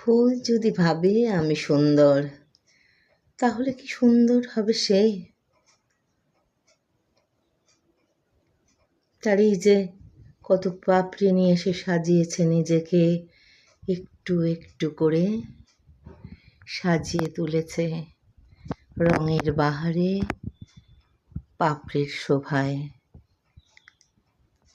ফুল যদি ভাবে আমি সুন্দর, তাহলে কি সুন্দর হবে সে? তার এই যে কত পাপড়ি নিয়ে এসে সাজিয়েছে নিজেকে, একটু একটু করে সাজিয়ে তুলেছে রঙের বাহারে, পাপড়ির শোভায়।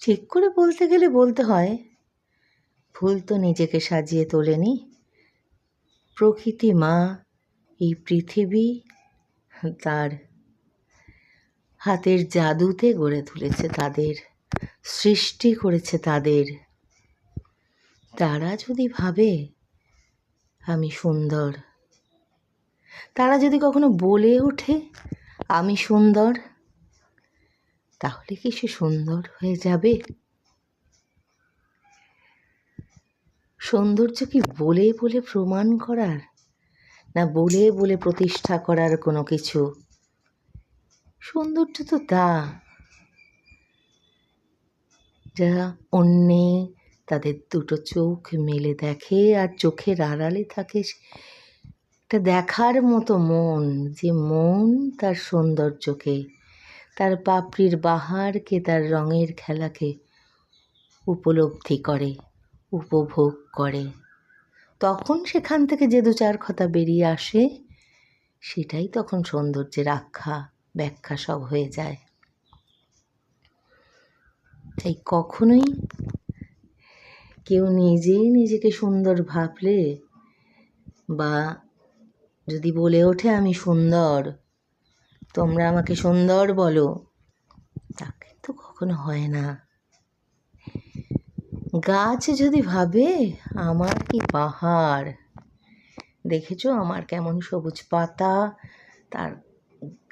ঠিক করে বলতে গেলে বলতে হয়, ফুল তো নিজেকে সাজিয়ে তোলেনি, প্রকৃতি মা এই পৃথিবী তার হাতের জাদুতে গড়ে তুলেছে, তাদের সৃষ্টি করেছে তাদের। তারা যদি ভাবে আমি সুন্দর, তারা যদি কখনো বলে ওঠে আমি সুন্দর, তাহলে কি সে সুন্দর হয়ে যাবে? সৌন্দর্য কি বলে বলে প্রমাণ করার, না বলে বলে প্রতিষ্ঠা করার কোনো কিছু? সৌন্দর্য তো যারা অন্যে তাদের দুটো চোখ মেলে দেখে, আর চোখের আড়ালে থাকে একটা দেখার মতো মন, যে মন তার সৌন্দর্যকে, তার পাপড়ির বাহারকে, তার রঙের খেলাকে উপলব্ধি করে, উপভোগ করে। তখন সেখান থেকে যে দু চার কথা বেরিয়ে আসে, সেটাই তখন সৌন্দর্যের আখ্যা ব্যাখ্যা সব হয়ে যায়। তাই কখনোই কেউ নিজেই নিজেকে সুন্দর ভাবলে, বা যদি বলে ওঠে আমি সুন্দর, তোমরা আমাকে সুন্দর বলো, তা কিন্তু কখনো হয় না। গাছ যদি ভাবে আমার কি পাহাড়, দেখেছো আমার কেমন সবুজ পাতা, তার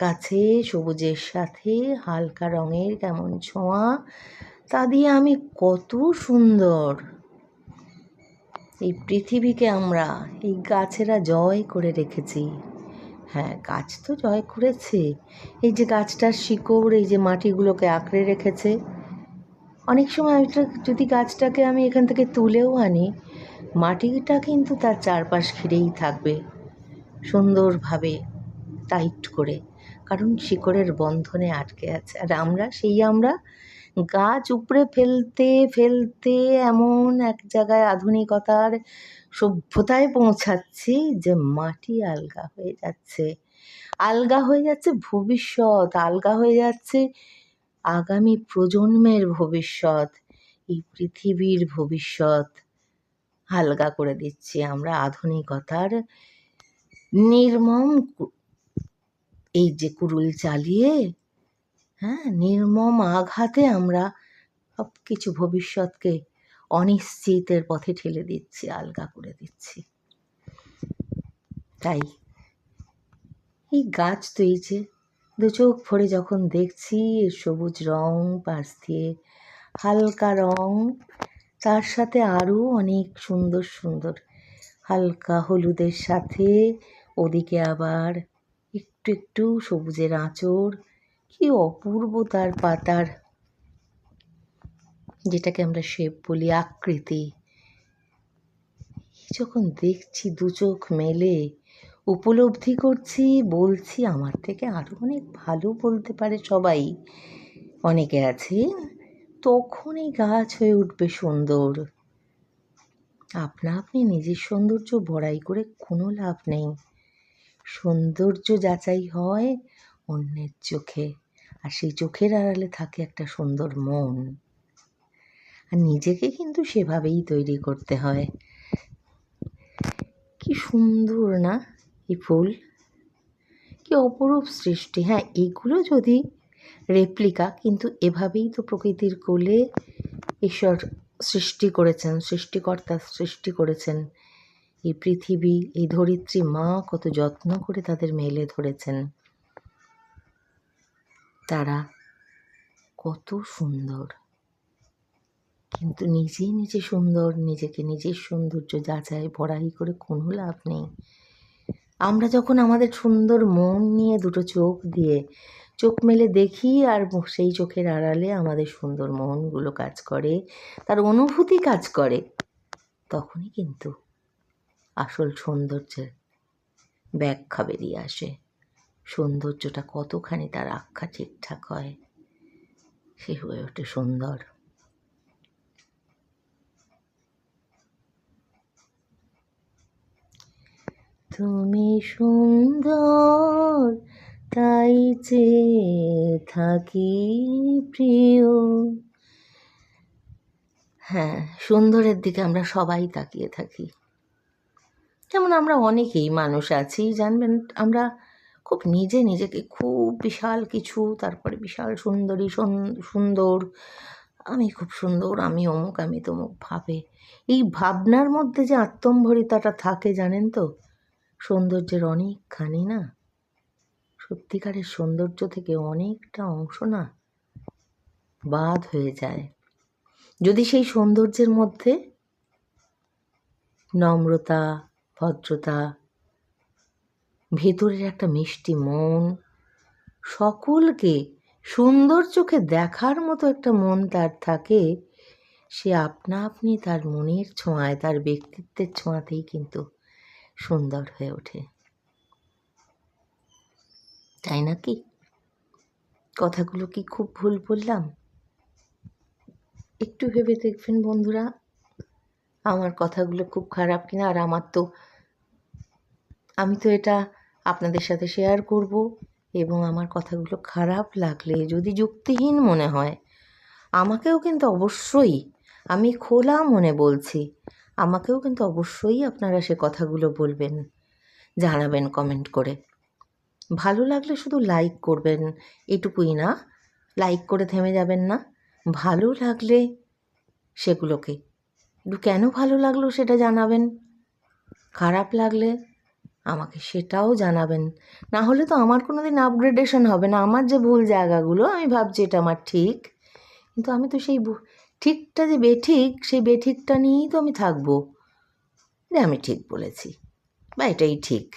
কাছে সবুজের সাথে হালকা রঙের কেমন ছোঁয়া, তা দিয়ে আমি কত সুন্দর। এই পৃথিবীকে আমরা, এই গাছেরা জয় করে রেখেছি। হ্যাঁ, গাছ তো জয় করেছে। এই যে গাছটার শিকড় এই যে মাটিগুলোকে আঁকড়ে রেখেছে, অনেক সময় যদি গাছটাকে আমি এখান থেকে তুলেও আনি, মাটিটা কিন্তু তার চারপাশ ঘিরেই থাকবে সুন্দরভাবে টাইট করে, কারণ শিকড়ের বন্ধনে আটকে আছে। আর আমরা গাছ উপড়ে ফেলতে ফেলতে এমন এক জায়গায় আধুনিকতার সভ্যতায় পৌঁছাচ্ছি যে মাটি আলগা হয়ে যাচ্ছে, আলগা হয়ে যাচ্ছে ভবিষ্যৎ, আলগা হয়ে যাচ্ছে আগামী প্রজন্মের ভবিষ্যৎ, এই পৃথিবীর ভবিষ্যৎ আলগা করে দিচ্ছি আমরা আধুনিকতার নির্মম এই যে কুড়ুল চালিয়ে। হ্যাঁ, নির্মম আঘাতে আমরা সব কিছু ভবিষ্যৎকে অনিশ্চিতের পথে ঠেলে দিচ্ছি, আলগা করে দিচ্ছি। তাই এই গাছ তো এই যে দু চোখ ভরে যখন দেখছি সবুজ রং, পাশ দিয়ে হালকা রং, তার সাথে আরও অনেক সুন্দর সুন্দর হালকা হলুদের সাথে ওদিকে আবার একটু একটু সবুজের আঁচড়, কি অপূর্ব তার পাতার, যেটাকে আমরা শেপ বলি, আকৃতি। যখন দেখছি দু চোখ মেলে, উপলব্ধি করছি, বলছি আমার থেকে আরও অনেক ভালো বলতে পারে সবাই, অনেকে আছে, তখন এই গাছ হয়ে উঠবে সুন্দর। আপনি নিজের সৌন্দর্য বড়াই করে কোনো লাভ নেই। সৌন্দর্য যাচাই হয় অন্যের চোখে, আর সেই চোখের আড়ালে থাকে একটা সুন্দর মন, আর নিজেকে কিন্তু সেভাবেই তৈরি করতে হয়। কি সুন্দর না এই ফুল, কি অপরূপ সৃষ্টি। হ্যাঁ, এগুলো যদি রেপ্লিকা, কিন্তু এভাবেই তো প্রকৃতির কোলে ঈশ্বর সৃষ্টি করেছেন, সৃষ্টিকর্তা সৃষ্টি করেছেন এই পৃথিবী, এই ধরিত্রী মা কত যত্ন করে তাদের মেলে ধরেছেন। তারা কত সুন্দর, কিন্তু নিজেই নিজে সুন্দর, নিজেকে নিজের সৌন্দর্য যাচাই বড়াই করে কোনো লাভ নেই। আমরা যখন আমাদের সুন্দর মন নিয়ে দুটো চোখ দিয়ে চোখ মেলে দেখি, আর সেই চোখের আড়ালে আমাদের সুন্দর মনগুলো কাজ করে, তার অনুভূতি কাজ করে, তখনই কিন্তু আসল সৌন্দর্যের ব্যাখ্যা বেরিয়ে আসে। সৌন্দর্যটা কতখানি তার আখ্যা ঠিকঠাক হয়, সে হয়ে ওঠে সুন্দর। তুমি সুন্দর তাই চেয়ে থাকি প্রিয়। হ্যাঁ, সুন্দরের দিকে আমরা সবাই তাকিয়ে থাকি। যেমন আমরা অনেকেই মানুষ আছি, জানবেন, আমরা খুব নিজেকে খুব বিশাল কিছু, তারপরে বিশাল সুন্দরী, সুন্দর, আমি খুব সুন্দর, আমি অমুক, আমি তমুক ভাবে। এই ভাবনার মধ্যে যে আত্মম্ভরিতাটা থাকে, জানেন তো, সৌন্দর্যের অনেকখানি না, সত্যিকারের সৌন্দর্য থেকে অনেকটা অংশ না বাদ হয়ে যায়। যদি সেই সৌন্দর্যের মধ্যে নম্রতা, ভদ্রতা, ভেতরের একটা মিষ্টি মন, সকলকে সুন্দর চোখে দেখার মতো একটা মন তার থাকে, সে আপনা আপনি তার মনের ছোঁয়ায়, তার ব্যক্তিত্বের ছোঁয়াতেই কিন্তু সুন্দর হয়ে ওঠে। তাই নাকি? কথাগুলো কি খুব ভুল বললাম? একটু ভেবে দেখবেন বন্ধুরা, আমার কথাগুলো খুব খারাপ কিনা। আর আমি তো এটা আপনাদের সাথে শেয়ার করব, এবং আমার কথাগুলো খারাপ লাগলে, যদি যুক্তিহীন মনে হয়, আমাকেও কিন্তু অবশ্যই, আমি খোলা মনে বলছি, আমাকেও কিন্তু অবশ্যই আপনারা সে কথাগুলো বলবেন, জানাবেন কমেন্ট করে। ভালো লাগলে শুধু লাইক করবেন, এটুকুই না, লাইক করে থেমে যাবেন না। ভালো লাগলে সেগুলোকে একটু কেন ভালো লাগলো সেটা জানাবেন, খারাপ লাগলে আমাকে সেটাও জানাবেন। না হলে তো আমার কোনো দিন আপগ্রেডেশন হবে না। আমার যে ভুল জায়গাগুলো, আমি ভাবছি এটা আমার ঠিক, কিন্তু আমি তো সেই ঠিকটা যে বেঠিক, সেই বেঠিকটা নিয়েই তো আমি থাকবো, যে আমি ঠিক বলেছি বা এটাই ঠিক।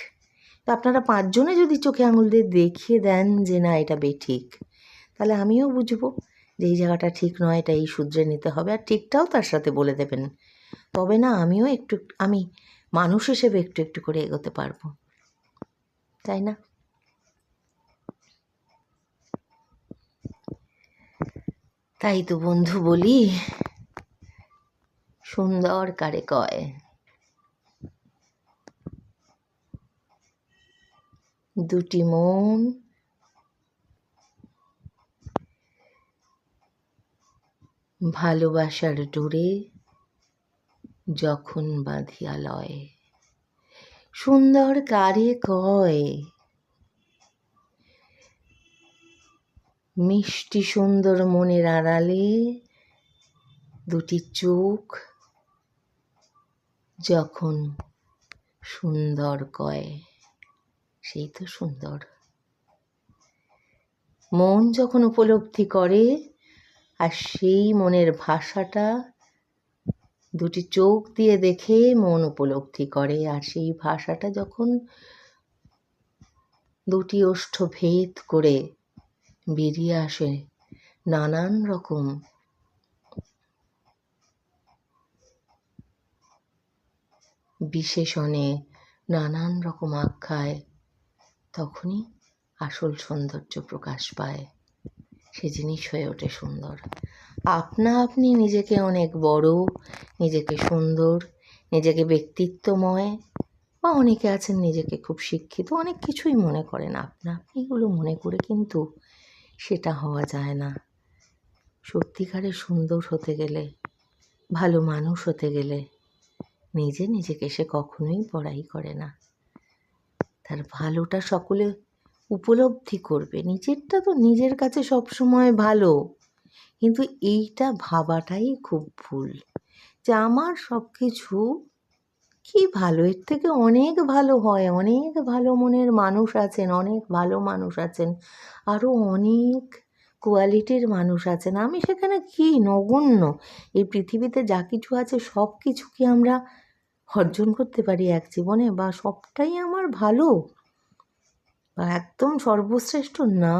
তো আপনারা 5 জনে যদি চোখে আঙুল দিয়ে দেখিয়ে দেন যে না এটা বেঠিক, তাহলে আমিও বুঝবো যে এই জায়গাটা ঠিক নয়, এটা এই শুধরে নিতে হবে, আর ঠিকটাও তার সাথে বলে দেবেন। তবে না আমিও আমি মানুষ হিসেবে একটু একটু করে এগোতে পারবো, তাই না? তাই তো বন্ধু বলি, সুন্দর কারে কয়। দুটি মন ভালোবাসার ডোরে যখন বাঁধিয়া লয়, সুন্দর কারে কয়। মিষ্টি সুন্দর মনের আড়ালে দুটি চোখ যখন সুন্দর কয়, সেই তো সুন্দর। মন যখন উপলব্ধি করে, আর সেই মনের ভাষাটা দুটি চোখ দিয়ে দেখে মন উপলব্ধি করে, আর সেই ভাষাটা যখন দুটি ওষ্ঠ ভেদ করে বেরিয়ে আসে নানান রকম বিশেষণে, নানান রকম আখ্যায়, তখনই আসল সৌন্দর্য প্রকাশ পায়, সে জিনিস হয়ে ওঠে সুন্দর। আপনি নিজেকে অনেক বড়, নিজেকে সুন্দর, নিজেকে ব্যক্তিত্বময়, বা অনেকে আছেন নিজেকে খুব শিক্ষিত, অনেক কিছুই মনে করেন, আপনিগুলো মনে করে কিন্তু সেটা হওয়া যায় না। সত্যিকারের সুন্দর হতে গেলে, ভালো মানুষ হতে গেলে, নিজেকে সে কখনোই বড়াই করে না, তার ভালোটা সকলে উপলব্ধি করবে। নিজেরটা তো নিজের কাছে সবসময় ভালো, কিন্তু এইটা ভাবাটাই খুব ভুল যে আমার সব কিছু কি ভালো, এর থেকে অনেক ভালো হয়, অনেক ভালো মনের মানুষ আছেন, অনেক ভালো মানুষ আছেন, আরও অনেক কোয়ালিটির মানুষ আছেন। আমি সেখানে কি নগণ্য? এই পৃথিবীতে যা কিছু আছে সব কিছু কি আমরা অর্জন করতে পারি এক জীবনে, বা সবটাই আমার ভালো বা একদম সর্বশ্রেষ্ঠ? না,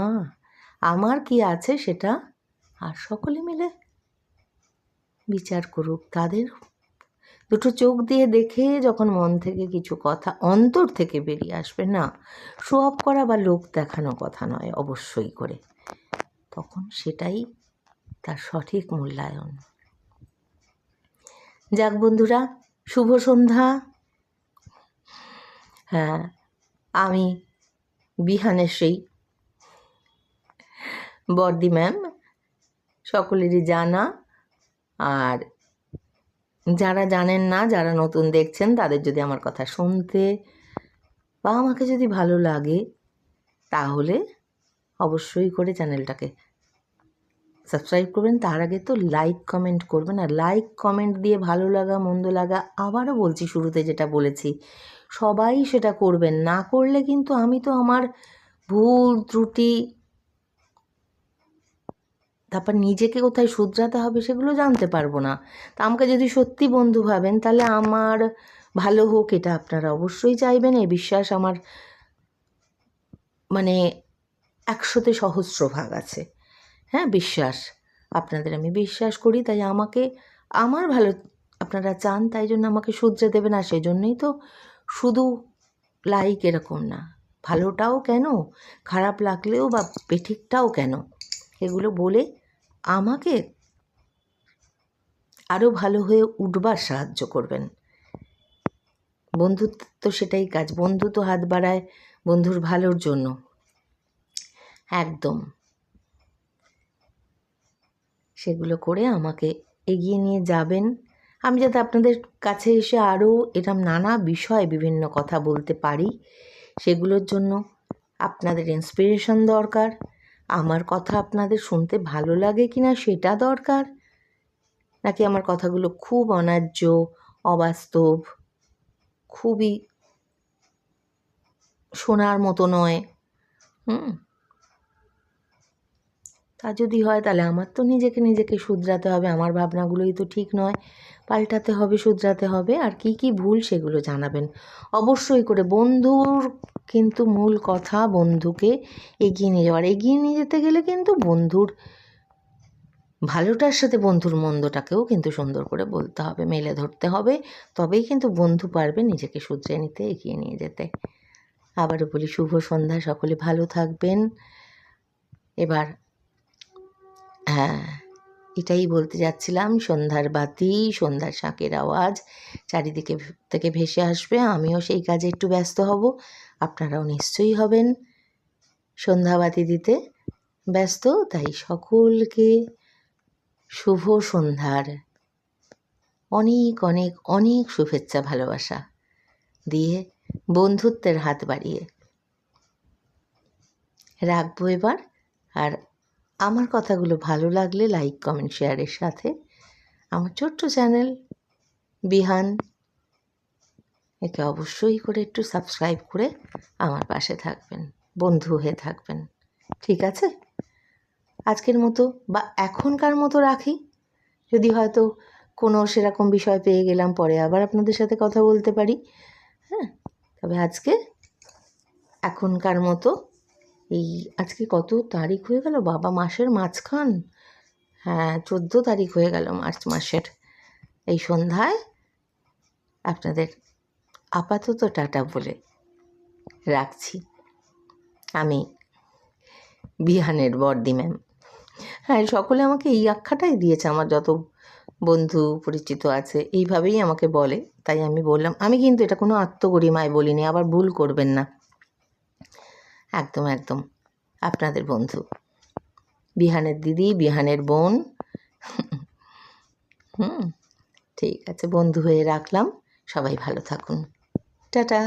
আমার কি আছে সেটা আর সকলে মিলে বিচার করুক। তাদের দুটো চোখ দিয়ে দেখে যখন মন থেকে কিছু কথা অন্তর থেকে বেরিয়ে আসবে, না শো অফ করা বা লোক দেখানো কথা নয় অবশ্যই করে, তখন সেটাই তার সঠিক মূল্যায়ন। যাক বন্ধুরা, শুভ সন্ধ্যা। হ্যাঁ, আমি বিহানের সেই বর্দি ম্যাম, সকলেরই জানা, আর যারা জানেন না, যারা নতুন দেখছেন, তাদের যদি আমার কথা শুনতে বা আমাকে যদি ভালো লাগে, তাহলে অবশ্যই করে চ্যানেলটাকে সাবস্ক্রাইব করবেন। তার আগে তো লাইক কমেন্ট করবেন, আর লাইক কমেন্ট দিয়ে ভালো লাগা মন্দ লাগা, আবারও বলছি শুরুতে যেটা বলেছি, সবাই সেটা করবেন। না করলে কিন্তু আমি তো আমার ভুল ত্রুটি, তারপর নিজেকে কোথায় শুধরাতে হবে সেগুলো জানতে পারবো না। তা আমাকে যদি সত্যি বন্ধু ভাবেন, তাহলে আমার ভালো হোক এটা আপনারা অবশ্যই চাইবেন। এই বিশ্বাস আমার মানে 100-তে সহস্র ভাগ আছে। হ্যাঁ, বিশ্বাস, আপনাদের আমি বিশ্বাস করি, তাই আমাকে আমার ভালো আপনারা চান, তাই জন্য আমাকে শুধরে দেবেন। আর সেই জন্যই তো শুধু লাইক এরকম না, ভালোটাও কেন, খারাপ লাগলেও বা বেঠিকটাও কেন, এগুলো বলে আমাকে আরও ভালো হয়ে উঠবার সাহায্য করবেন। বন্ধুত্ব তো সেটাই কাজ, বন্ধু তো হাত বাড়ায় বন্ধুর ভালোর জন্য। একদম সেগুলো করে আমাকে এগিয়ে নিয়ে যাবেন, আমি যাতে আপনাদের কাছে এসে আরও এরম নানা বিষয়ে বিভিন্ন কথা বলতে পারি। সেগুলোর জন্য আপনাদের ইন্সপিরেশন দরকার, আমার কথা আপনাদের শুনতে ভালো লাগে কি না সেটা দরকার, নাকি আমার কথাগুলো খুব অন্যায্য, অবাস্তব, খুবই শোনার মতো নয়। তা যদি হয়, তাহলে আমার তো নিজেকে শুধরাতে হবে, আমার ভাবনাগুলোই তো ঠিক নয়, পাল্টাতে হবে, শুধরাতে হবে। আর কি কি ভুল সেগুলো জানাবেন অবশ্যই করে। বন্ধুর কিন্তু মূল কথা বন্ধুকে এগিয়ে নিয়ে যাওয়ার, এগিয়ে নিয়ে যেতে গেলে কিন্তু বন্ধুর ভালোটার সাথে বন্ধুর মন্দটাকেও কিন্তু সুন্দর করে বলতে হবে, মেলে ধরতে হবে, তবেই কিন্তু বন্ধু পারবে নিজেকে শুধরে নিতে, এগিয়ে নিয়ে যেতে। আবারও বলি শুভ সন্ধ্যা, সকলে ভালো থাকবেন। এবার হ্যাঁ, এটাই বলতে যাচ্ছিলাম, সন্ধ্যার বাতি, সন্ধ্যার শাঁখের আওয়াজ চারিদিকে থেকে ভেসে আসবে, আমিও সেই কাজে একটু ব্যস্ত হব, আপনারাও নিশ্চয়ই হবেন সন্ধ্যাবাতি দিতে ব্যস্ত। তাই সকলকে শুভ সন্ধ্যার অনেক অনেক অনেক শুভেচ্ছা, ভালোবাসা দিয়ে বন্ধুত্বের হাত বাড়িয়ে রাখবো এবার। আর আমার কথাগুলো ভালো লাগলে লাইক কমেন্ট শেয়ারের সাথে আমার ছোট্ট চ্যানেল বিহান, একে অবশ্যই করে একটু সাবস্ক্রাইব করে আমার পাশে থাকবেন, বন্ধু হয়ে থাকবেন। ঠিক আছে, আজকের মতো বা এখনকার মতো রাখি, যদি হয়তো কোনো সেরকম বিষয় পেয়ে গেলাম পরে আবার আপনাদের সাথে কথা বলতে পারি। হ্যাঁ, তবে আজকে এখনকার মতো এই আজকে কত তারিখ হয়ে গেল বাবা, মাসের মাঝখান, হ্যাঁ 14 তারিখ হয়ে গেল মার্চ মাসের। এই সন্ধ্যায় আপনাদের আপাতত টাটা বলে রাখছি। আমি বিহানের বর্দি ম্যাম। হ্যাঁ, সকলে আমাকে এই আখ্যাটাই দিয়েছে, আমার যত বন্ধু পরিচিত আছে এইভাবেই আমাকে বলে, তাই আমি বললাম। আমি কিন্তু এটা কোনো আত্মগরিমায় বলিনি, আবার ভুল করবেন না, একদম একদম আপনাদের বন্ধু, বিহানের দিদি, বিহানের বোন। ঠিক আছে, বন্ধু হয়ে রাখলাম, সবাই ভালো থাকুন, টাটা।